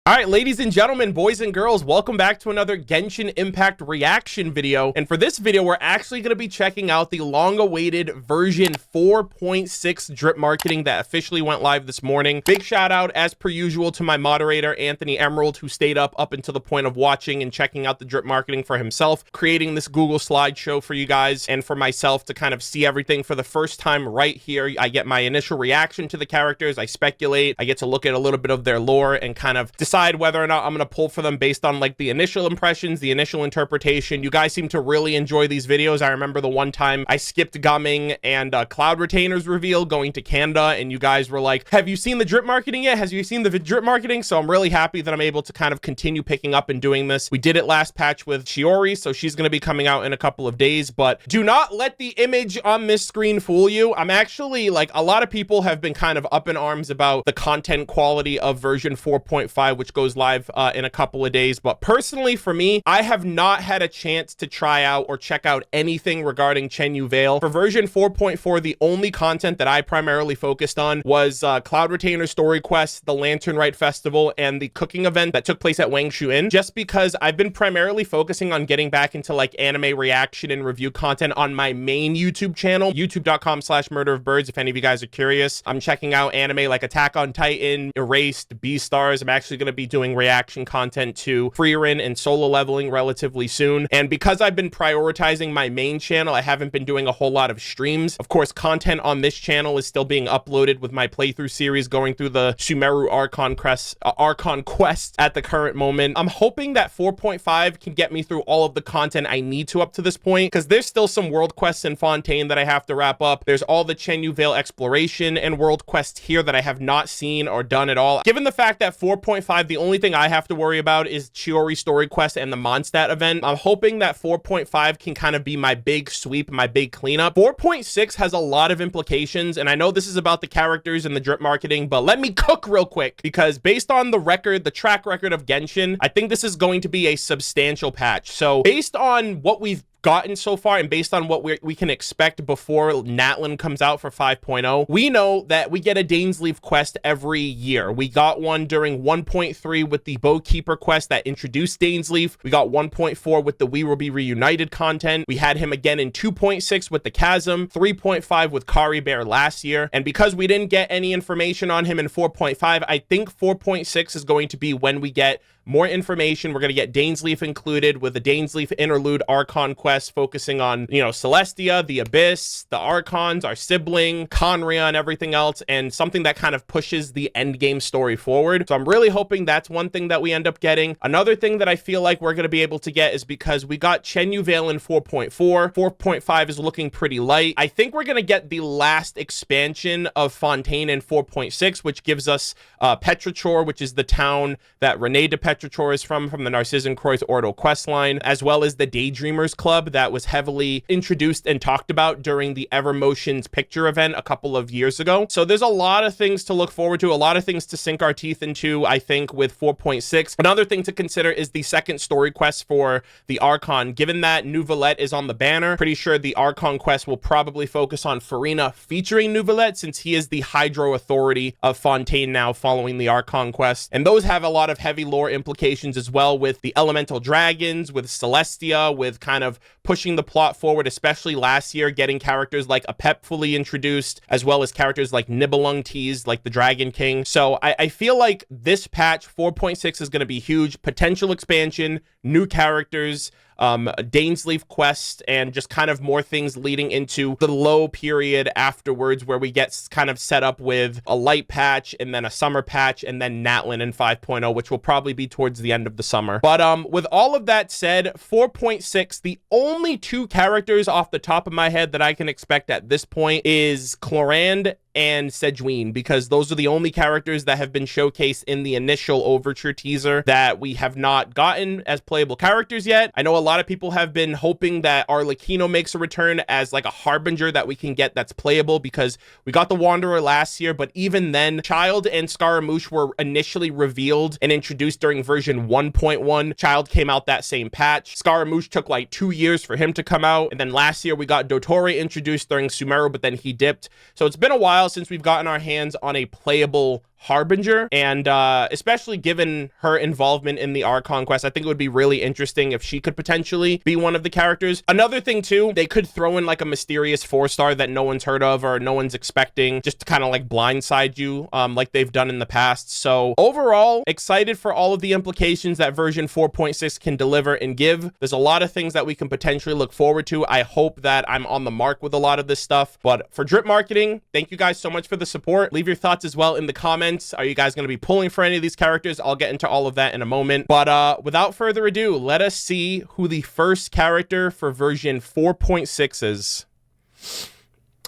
All right, ladies and gentlemen, boys and girls, welcome back to another Genshin Impact reaction video. And for this video, we're actually going to be checking out the long-awaited version 4.6 drip marketing that officially went live this morning. Big shout out, as per usual, to my moderator, Anthony Emerald, who stayed up until the point of watching and checking out the drip marketing for himself, creating this Google slideshow for you guys and for myself to kind of see everything for the first time right here. I get my initial reaction to the characters, I speculate, I get to look at a little bit of their lore and kind of decide whether or not I'm going to pull for them based on like the initial impressions, the initial interpretation. You guys seem to really enjoy these videos. I remember the one time I skipped gumming and Cloud Retainer's reveal going to Canada, and you guys were like, have you seen the drip marketing yet? Has you seen the drip marketing? So I'm really happy that I'm able to kind of continue picking up and doing this. We did it last patch with Shiori, so she's going to be coming out in a couple of days, but do not let the image on this screen fool you. I'm actually, like, a lot of people have been kind of up in arms about the content quality of version 4.5, which goes live in a couple of days. But personally, for me, I have not had a chance to try out or check out anything regarding Chen Yu Vale. For version 4.4, the only content that I primarily focused on was Cloud Retainer story quests, the Lantern Rite Festival, and the cooking event that took place at Wangshu Inn, just because I've been primarily focusing on getting back into like anime reaction and review content on my main YouTube channel, youtube.com/MurderofBirds. If any of you guys are curious, I'm checking out anime like Attack on Titan, Erased, Beastars. I'm actually going to be doing reaction content to Frieren and Solo Leveling relatively soon. And because I've been prioritizing my main channel, I haven't been doing a whole lot of streams. Of course, content on this channel is still being uploaded with my playthrough series going through the Sumeru Archon quest at the current moment. I'm hoping that 4.5 can get me through all of the content I need to up to this point, because there's still some world quests in Fontaine that I have to wrap up. There's all the Chen Yu Vale exploration and world quests here that I have not seen or done at all. Given the fact that 4.5, the only thing I have to worry about is Chiori story quest and the Mondstadt event, I'm hoping that 4.5 can kind of be my big sweep, my big cleanup. 4.6 has a lot of implications, and I know this is about the characters and the drip marketing, but let me cook real quick, because based on the record, the track record of Genshin, I think this is going to be a substantial patch. So based on what we've gotten so far and based on what we can expect before Natlin comes out for 5.0, we know that we get a Dainsleif quest every year. We got one during 1.3 with the Bowkeeper quest that introduced Dainsleif. We got 1.4 with the We Will Be Reunited content. We had him again in 2.6 with the Chasm, 3.5 with Kari Bear last year. And because we didn't get any information on him in 4.5, I think 4.6 is going to be when we get more information. We're going to get Dainsleif included with the Dainsleif interlude Archon quest focusing on, you know, Celestia, the Abyss, the Archons, our sibling, Conria, and everything else, and something that kind of pushes the end game story forward. So I'm really hoping that's one thing that we end up getting. Another thing that I feel like we're going to be able to get is because we got Chen Yu Vale in 4.4. 4.5 is looking pretty light. I think we're going to get the last expansion of Fontaine in 4.6, which gives us Petrichor, which is the town that Renee de Petrichor is from the Narcissan Croix Ordo questline, as well as the Daydreamers Club that was heavily introduced and talked about during the Evermotions picture event a couple of years ago. So there's a lot of things to look forward to, a lot of things to sink our teeth into, I think, with 4.6. Another thing to consider is the second story quest for the Archon. Given that Neuvillette is on the banner, pretty sure the Archon quest will probably focus on Farina featuring Neuvillette, since he is the Hydro Authority of Fontaine now following the Archon quest. And those have a lot of heavy lore implications as well, with the elemental dragons, with Celestia, with kind of pushing the plot forward, especially last year, getting characters like Apep fully introduced, as well as characters like Nibelung teased, like the Dragon King. So I feel like this patch 4.6 is going to be huge. Potential expansion, new characters, Dainsleif quest, and just kind of more things leading into the low period afterwards, where we get kind of set up with a light patch and then a summer patch and then Natlin in 5.0, which will probably be towards the end of the summer. But with all of that said, 4.6, the only two characters off the top of my head that I can expect at this point is Clorand and Sejuin, because those are the only characters that have been showcased in the initial Overture teaser that we have not gotten as playable characters yet. I know a lot of people have been hoping that Arlecchino makes a return as like a Harbinger that we can get that's playable, because we got the Wanderer last year, but even then, Child and Scaramouche were initially revealed and introduced during version 1.1. Child came out that same patch. Scaramouche took like 2 years for him to come out, and then last year we got Dottore introduced during Sumeru, but then he dipped. So it's been a while since we've gotten our hands on a playable Harbinger, and especially given her involvement in the Archon quest, I think it would be really interesting if she could potentially be one of the characters. Another thing too, they could throw in like a mysterious 4-star that no one's heard of or no one's expecting, just to kind of like blindside you, like they've done in the past. So overall, excited for all of the implications that version 4.6 can deliver and give. There's a lot of things that we can potentially look forward to. I hope that I'm on the mark with a lot of this stuff. But for drip marketing, thank you guys so much for the support. Leave your thoughts as well in the comments. Are you guys going to be pulling for any of these characters? I'll get into all of that in a moment. But without further ado, let us see who the first character for version 4.6 is.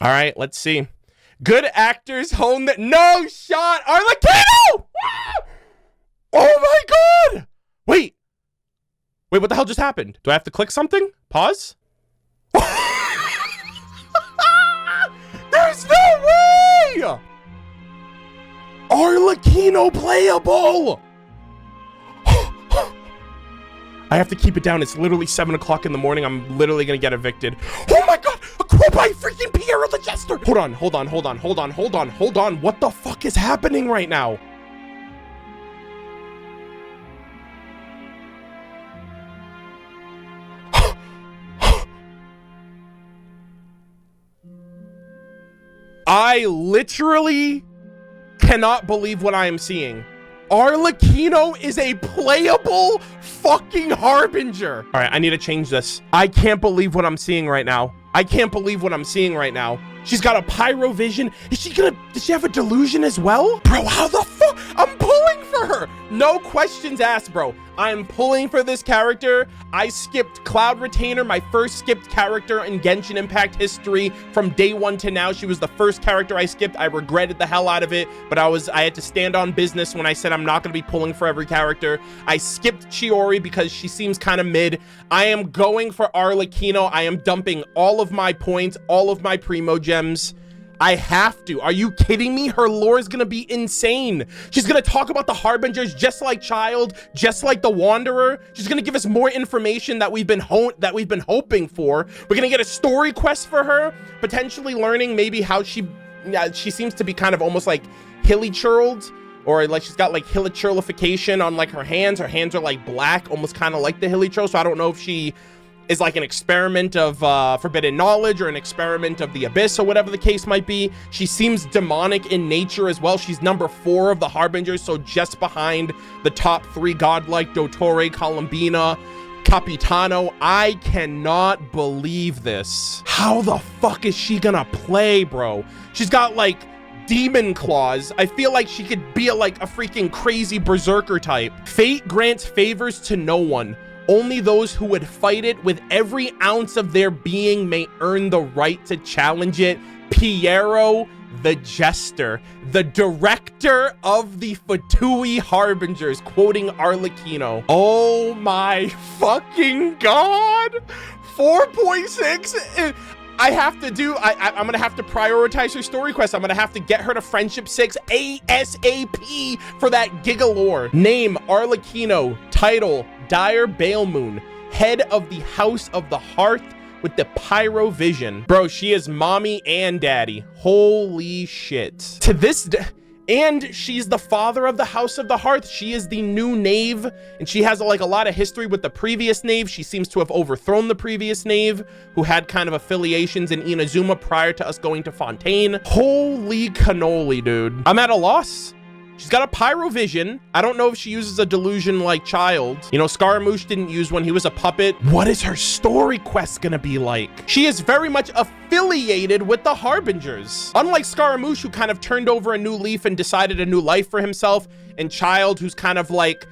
All right, let's see. Good actors hone the... No shot! Arlecchino! Oh my god! Wait, what the hell just happened? Do I have to click something? Pause? There's no way! Arlecchino playable! I have to keep it down. It's literally 7 o'clock in the morning. I'm literally gonna get evicted. Oh my god! A quote by freaking Piero the Jester! Hold on. What the fuck is happening right now? I literally cannot believe what I am seeing. Arlecchino is a playable fucking Harbinger. All right, I need to change this. I can't believe what I'm seeing right now. She's got a pyro vision. Does she have a delusion as well? Bro, how the fuck? I'm pulling for her. No questions asked, bro. I'm pulling for this character. I skipped Cloud Retainer, my first skipped character in Genshin Impact history from day one to now. She was the first character I skipped. I regretted the hell out of it, but I had to stand on business when I said I'm not going to be pulling for every character. I skipped Chiori because she seems kind of mid. I am going for Arlecchino. I am dumping all of my points, all of my primo gems. I have to. Are you kidding me? Her lore is gonna be insane. She's gonna talk about the Harbingers just like Child, just like the Wanderer. She's gonna give us more information that we've been hoping for. We're gonna get a story quest for her, potentially learning maybe how she seems to be kind of almost like hilly-churled, or like she's got like hilly-churlification on like her hands. Her hands are like black, almost kind of like the hilly-churl. So I don't know if she is like an experiment of forbidden knowledge or an experiment of the abyss or whatever the case might be. She seems demonic in nature as well. She's number 4 of the Harbingers, so just behind the top 3 godlike Dottore, Columbina, Capitano. I cannot believe this. How the fuck is she gonna play, bro? She's got like demon claws. I feel like she could be like a freaking crazy berserker type. Fate grants favors to no one. Only those who would fight it with every ounce of their being may earn the right to challenge it. Piero the Jester, the director of the Fatui Harbingers, quoting Arlecchino. Oh my fucking god! 4.6. I'm gonna have to prioritize her story quest. I'm gonna have to get her to Friendship 6 ASAP for that Giga lore. Name Arlecchino. Title Dire Balemoon, head of the House of the Hearth with the pyro vision. Bro, she is mommy and daddy. Holy shit. To this day. And she's the father of the House of the Hearth. She is the new knave, and she has like a lot of history with the previous knave. She seems to have overthrown the previous knave, who had kind of affiliations in Inazuma prior to us going to Fontaine. Holy cannoli, dude. I'm at a loss. She's got a pyro vision. I don't know if she uses a delusion like Child. You know, Scaramouche didn't use one. He was a puppet. What is her story quest gonna be like? She is very much affiliated with the Harbingers. Unlike Scaramouche, who kind of turned over a new leaf and decided a new life for himself, and Child, who's kind of like,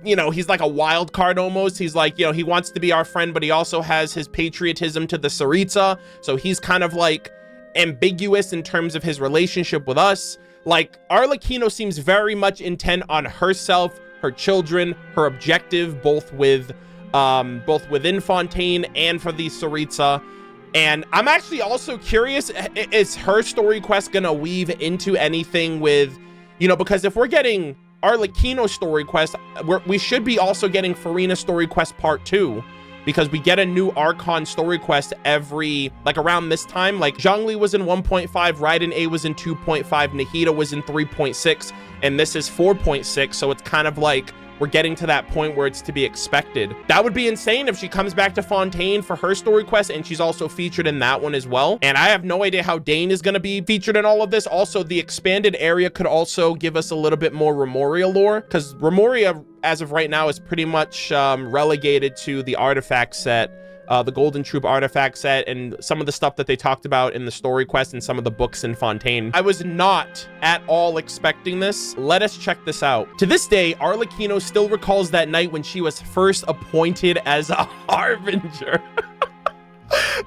you know, he's like a wild card almost. He's like, you know, he wants to be our friend, but he also has his patriotism to the Tsaritsa. So he's kind of like ambiguous in terms of his relationship with us. Like, Arlecchino seems very much intent on herself, her children, her objective, both within Fontaine and for the Tsaritsa. And I'm actually also curious, is her story quest gonna weave into anything with, you know, because if we're getting Arlecchino's story quest, we should be also getting Farina's story quest part 2. because we get a new Archon story quest every, like around this time. Like Zhongli was in 1.5, Raiden A was in 2.5, Nahida was in 3.6, and this is 4.6, so it's kind of like we're getting to that point where it's to be expected. That would be insane if she comes back to Fontaine for her story quest, and she's also featured in that one as well. And I have no idea how Dane is going to be featured in all of this. Also, the expanded area could also give us a little bit more Remoria lore, because Remoria, as of right now, is pretty much relegated to the artifact set, the Golden Troop artifact set, and some of the stuff that they talked about in the story quest and some of the books in Fontaine. I was not at all expecting this. Let us check this out. To this day, Arlecchino still recalls that night when she was first appointed as a Harbinger.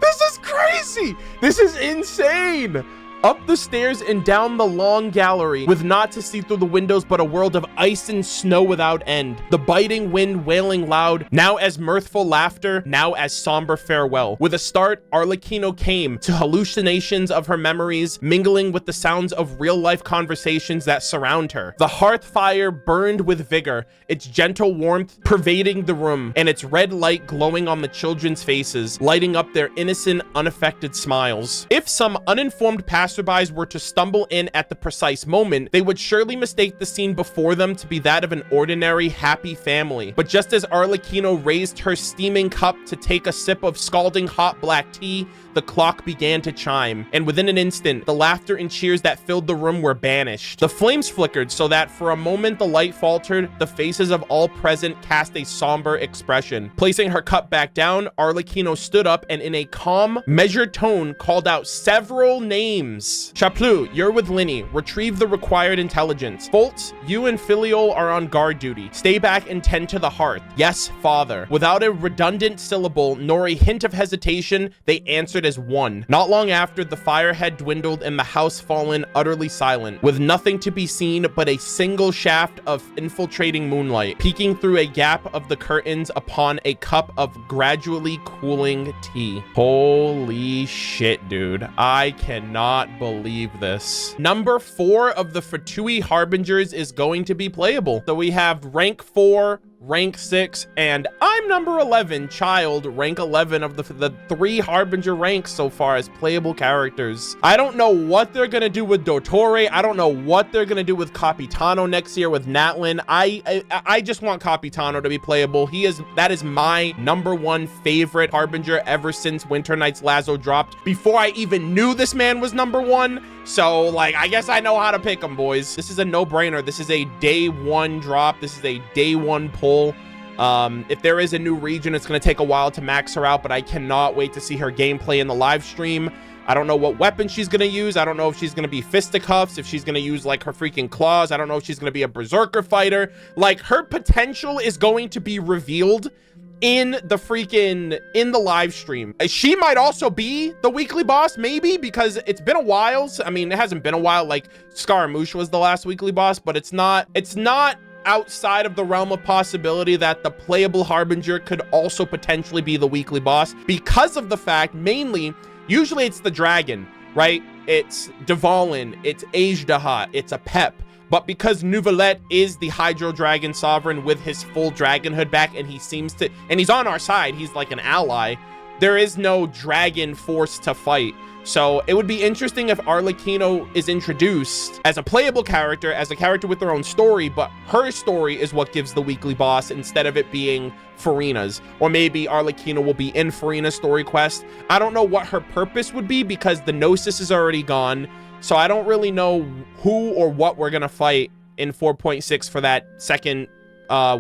This is crazy. This is insane. Up the stairs and down the long gallery, with naught to see through the windows but a world of ice and snow without end. The biting wind wailing loud, now as mirthful laughter, now as somber farewell. With a start, Arlecchino came to hallucinations of her memories, mingling with the sounds of real-life conversations that surround her. The hearth fire burned with vigor, its gentle warmth pervading the room, and its red light glowing on the children's faces, lighting up their innocent, unaffected smiles. If some uninformed passerbys were to stumble in at the precise moment, they would surely mistake the scene before them to be that of an ordinary, happy family. But just as Arlecchino raised her steaming cup to take a sip of scalding hot black tea, the clock began to chime, and within an instant, the laughter and cheers that filled the room were banished. The flames flickered so that for a moment the light faltered, the faces of all present cast a somber expression. Placing her cup back down, Arlecchino stood up and in a calm, measured tone called out several names. Chaplu, you're with Linny. Retrieve the required intelligence. Foltz, you and Filiol are on guard duty. Stay back and tend to the hearth. Yes, father. Without a redundant syllable nor a hint of hesitation, they answered as one. Not long after, the fire had dwindled and the house fallen utterly silent, with nothing to be seen but a single shaft of infiltrating moonlight, peeking through a gap of the curtains upon a cup of gradually cooling tea. Holy shit, dude. I cannot believe this. Number 4 of the Fatui Harbingers is going to be playable. So we have rank 4, rank 6, and I'm number 11, child, rank 11 of the 3 Harbinger ranks so far as playable characters. I don't know what they're gonna do with Dottore. I don't know what they're gonna do with Capitano next year with Natlin. I just want Capitano to be playable. That is my number 1 favorite Harbinger ever since Winter Night's Lazo dropped, before I even knew this man was number 1. So, like, I guess I know how to pick them, boys. This is a no-brainer. This is a day 1 drop. This is a day 1 pull. If there is a new region, it's going to take a while to max her out, but I cannot wait to see her gameplay in the live stream. I don't know what weapon she's going to use. I don't know if she's going to be fisticuffs, if she's going to use like her freaking claws. I don't know if she's going to be a berserker fighter. Like, her potential is going to be revealed in the live stream. She might also be the weekly boss, maybe, because it's been a while. I mean, it hasn't been a while. Like, Scaramouche was the last weekly boss, but it's not outside of the realm of possibility that the playable Harbinger could also potentially be the weekly boss, because of the fact, mainly, usually it's the dragon, right? It's Dvalin, it's Ajdahat, it's a Pep. But because Neuvillette is the Hydro Dragon Sovereign with his full dragonhood back, and he's on our side, he's like an ally, there is no dragon force to fight. So it would be interesting if Arlecchino is introduced as a playable character, as a character with their own story, but her story is what gives the weekly boss instead of it being Farina's. Or maybe Arlecchino will be in Farina's story quest. I don't know what her purpose would be, because the Gnosis is already gone. So I don't really know who or what we're going to fight in 4.6 for that second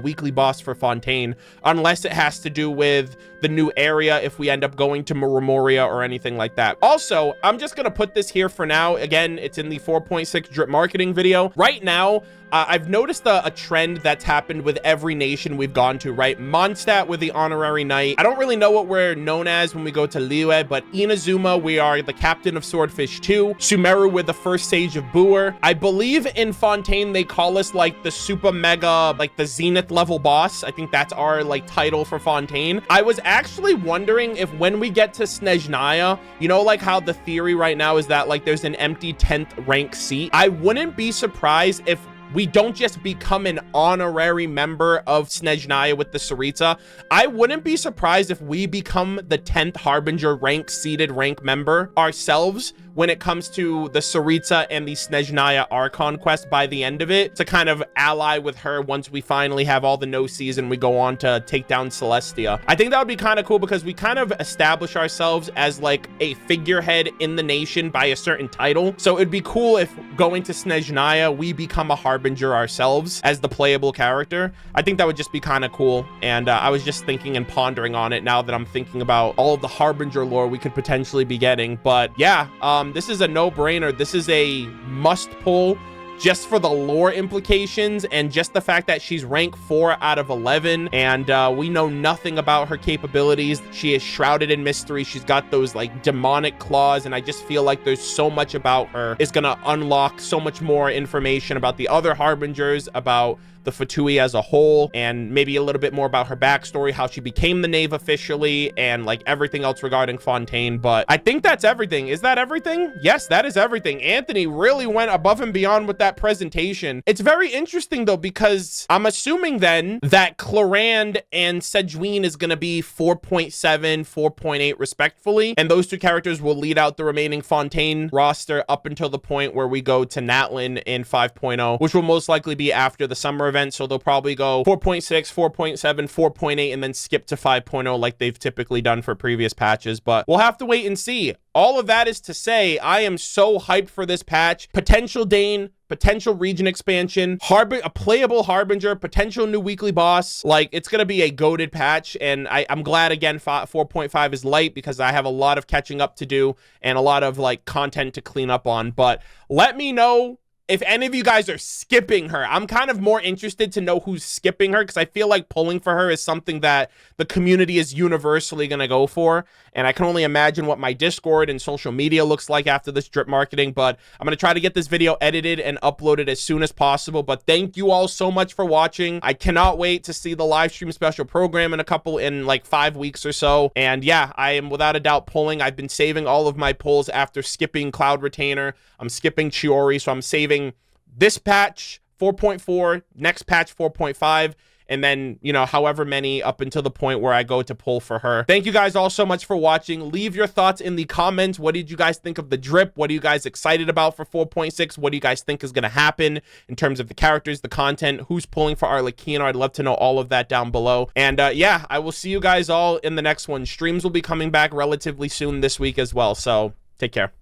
weekly boss for Fontaine, unless it has to do with the new area if we end up going to Remoria or anything like that. Also, I'm just going to put this here for now. Again, it's in the 4.6 drip marketing video. Right now, I've noticed a trend that's happened with every nation we've gone to, right? Mondstadt with the honorary knight. I don't really know what we're known as when we go to Liyue, but Inazuma, we are the captain of Swordfish 2. Sumeru, with the first sage of Boer. I believe in Fontaine, they call us like the super mega, like the zenith level boss. I think that's our like title for Fontaine. I was actually wondering if when we get to Snezhnaya, you know, like how the theory right now is that like there's an empty 10th rank seat. I wouldn't be surprised if we don't just become an honorary member of Snezhnaya with the Tsaritsa. I wouldn't be surprised if we become the 10th Harbinger seeded rank member ourselves when it comes to the Tsaritsa and the Snezhnaya Archon quest by the end of it, to kind of ally with her once we finally have all the no-seas and we go on to take down Celestia. I think that would be kind of cool because we kind of establish ourselves as like a figurehead in the nation by a certain title. So it'd be cool if going to Snezhnaya, we become a Harbinger ourselves as the playable character. I think that would just be kind of cool. And I was just thinking and pondering on it now that I'm thinking about all of the Harbinger lore we could potentially be getting. But yeah, this is a no-brainer. This is a must pull just for the lore implications and just the fact that she's rank 4 out of 11, and we know nothing about her capabilities. She is shrouded in mystery. She's got those like demonic claws, and I just feel like there's so much about her. It's gonna unlock so much more information about the other Harbingers, about the Fatui as a whole, and maybe a little bit more about her backstory, how she became the knave officially, and like everything else regarding Fontaine. But I think that's everything. Is that everything? Yes, that is everything. Anthony really went above and beyond with that presentation. It's very interesting though, because I'm assuming then that Clorand and Sejuin is going to be 4.7, 4.8 respectfully, and those two characters will lead out the remaining Fontaine roster up until the point where we go to Natlin in 5.0, which will most likely be after the summer event. So they'll probably go 4.6, 4.7, 4.8, and then skip to 5.0 like they've typically done for previous patches. But we'll have to wait and see. All of that is to say, I am so hyped for this patch. Potential Dane, potential region expansion, a playable Harbinger, potential new weekly boss. Like, it's going to be a goated patch, and I'm glad, again, 4.5 is light because I have a lot of catching up to do and a lot of, like, content to clean up on. But let me know if any of you guys are skipping her. I'm kind of more interested to know who's skipping her, because I feel like pulling for her is something that the community is universally going to go for. And I can only imagine what my Discord and social media looks like after this drip marketing. But I'm going to try to get this video edited and uploaded as soon as possible. But thank you all so much for watching. I cannot wait to see the live stream special program in like 5 weeks or so. And yeah, I am without a doubt pulling. I've been saving all of my pulls after skipping Cloud Retainer. I'm skipping Chiori, so I'm saving this patch 4.4, next patch 4.5, and then, you know, however many up until the point where I go to pull for her. Thank you guys all so much for watching. Leave your thoughts in the comments. What did you guys think of the drip? What are you guys excited about for 4.6? What do you guys think is going to happen in terms of the characters, the content, who's pulling for Arlecchino? I'd love to know all of that down below. And yeah, I will see you guys all in the next one. Streams will be coming back relatively soon this week as well, so take care.